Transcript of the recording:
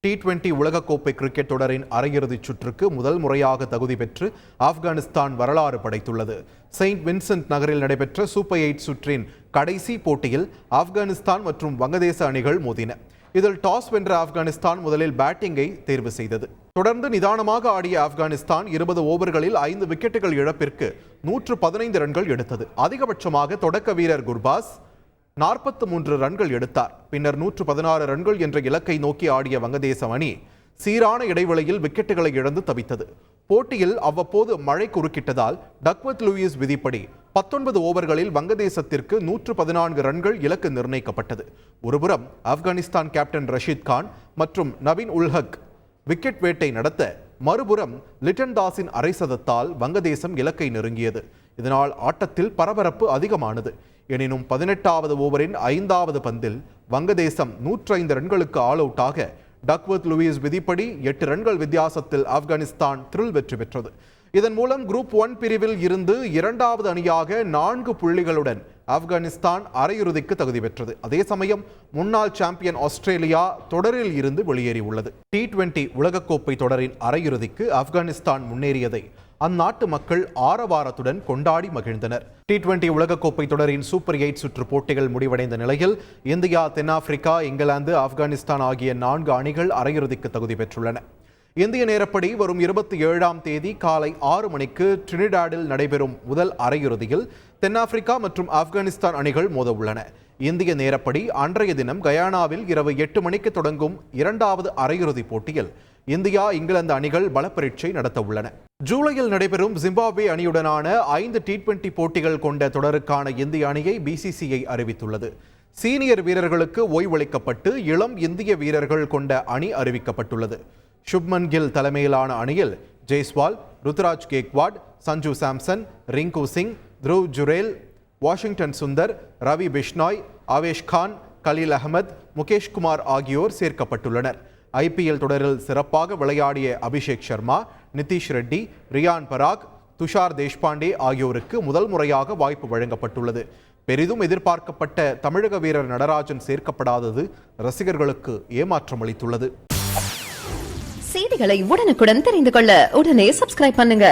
T20 உலகக்கோப்பை cricket தொடரின் அரையிறுதிச் சுற்றுக்கு முதல் முறையாக தகுதி பெற்று ஆப்கானிஸ்தான் வரலாறு படைத்துள்ளது. செயின்ட் வின்சென்ட் நகரில் நடைபெற்ற சூப்பர் 8 சுற்றின் கடைசி போட்டியில் ஆப்கானிஸ்தான் மற்றும் வங்கதேச அணிகள் மோதின. இதில் டாஸ் வென்ற ஆப்கானிஸ்தான் முதலில் பேட்டிங்கை தேர்வு செய்தது. தொடர்ந்து நிதானமாக ஆடிய ஆப்கானிஸ்தான் 20 ஓவர்களில் 5 விக்கெட்டுகள் இழப்பிற்கு 115 ரன்கள் எடுத்தது. அதிகபட்சமாக தொடக்க வீரர் குர்பாஸ் 43 ரன்கள் எடுத்தார். பின்னர் 116 ரன்கள் என்ற இலக்கை நோக்கி ஆடிய வங்கதேச அணி சீரான இடைவெளியில் விக்கெட்டுகளை இழந்து தவித்தது. போட்டியில் அவ்வப்போது மழை குறுக்கிட்டதால் டக்வர்த் லூயிஸ் விதிப்படி 19 ஓவர்களில் வங்கதேசத்திற்கு 114 ரன்கள் இலக்கு நிர்ணயிக்கப்பட்டது. ஒருபுறம் ஆப்கானிஸ்தான் கேப்டன் ரஷீத் கான் மற்றும் நவீன் உல் ஹக் விக்கெட் வேட்டை நடத்த, மறுபுறம் லிட்டன் தாஸின் அரை சதத்தால் வங்கதேசம் இலக்கை நெருங்கியது. இதனால் ஆட்டத்தில் பரபரப்பு அதிகமானது. எனினும் 18வது ஓவரின் 5வது பந்தில் வங்கதேசம் 105 ரன்களுக்கு ஆல் அவுட் ஆக டக்வர்த் லூயிஸ் விதிப்படி 8 ரன்கள் வித்தியாசத்தில் ஆப்கானிஸ்தான் த்ரில் வெற்றி பெற்றது. இதன் மூலம் குரூப் 1 பிரிவில் இருந்து 2வது அணியாக 4 புள்ளிகளுடன் ஆப்கானிஸ்தான் அரையிறுதிக்கு தகுதி பெற்றது. அதே சமயம் முன்னாள் சாம்பியன் ஆஸ்திரேலியா தொடரில் இருந்து வெளியேறியுள்ளது. T20 உலகக்கோப்பை தொடரின் அரையிறுதிக்கு ஆப்கானிஸ்தான் முன்னேறியதை அந்நாட்டு மக்கள் ஆரவாரத்துடன் கொண்டாடி மகிழ்ந்தனர். T20 உலகக்கோப்பை தொடரின் சூப்பர் 8 சுற்று போட்டிகள் முடிவடைந்த நிலையில் இந்தியா, தென்னாப்பிரிக்கா, இங்கிலாந்து, ஆப்கானிஸ்தான் ஆகிய 4 அணிகள் அரையிறுதிக்கு தகுதி பெற்றுள்ளன. இந்திய நேரப்படி வரும் 27ஆம் தேதி காலை 6 மணிக்கு ட்ரினிடாடில் நடைபெறும் முதல் அரையிறுதியில் தென்னாப்பிரிக்கா மற்றும் ஆப்கானிஸ்தான் அணிகள் மோத உள்ளன. இந்திய நேரப்படி அன்றைய தினம் கயானாவில் இரவு 8 மணிக்கு தொடங்கும் 2வது அரையிறுதி போட்டியில் இந்தியா, இங்கிலாந்து அணிகள் பலப்பரீட்சை நடத்த உள்ளன. ஜூலையில் நடைபெறும் ஜிம்பாப்வே அணியுடனான 5 T20 போட்டிகள் கொண்ட தொடருக்கான இந்திய அணியை BCCI அறிவித்துள்ளது. சீனியர் வீரர்களுக்கு ஓய்வளிக்கப்பட்டு இளம் இந்திய வீரர்கள் கொண்ட அணி அறிவிக்கப்பட்டுள்ளது. சுப்மன் கில் தலைமையிலான அணியில் ஜெய்ஸ்வால், ருத்ராஜ் கேக்வாட், சஞ்சு சாம்சன், ரிங்கு சிங், த்ருவ் ஜுரேல், வாஷிங்டன் சுந்தர், ரவி பிஷ்னாய், ஆவேஷ் கான், கலீல் அகமது, முகேஷ் குமார் ஆகியோர் சேர்க்கப்பட்டுள்ளனர். IPL தொடரில் சிறப்பாக விளையாடிய அபிஷேக் சர்மா, நிதிஷ் ரெட்டி, ரியான் பராக், துஷார் தேஷ்பாண்டே ஆகியோருக்கு முதல் முறையாக வாய்ப்பு வழங்கப்பட்டுள்ளது. பெரிதும் எதிர்பார்க்கப்பட்ட தமிழக வீரர் நடராஜன் சேர்க்கப்படாதது ரசிகர்களுக்கு ஏமாற்றம் அளித்துள்ளது. செய்திகளை உடனுக்குடன் தெரிந்து கொள்ள உடனே சப்ஸ்கிரைப் பண்ணுங்க.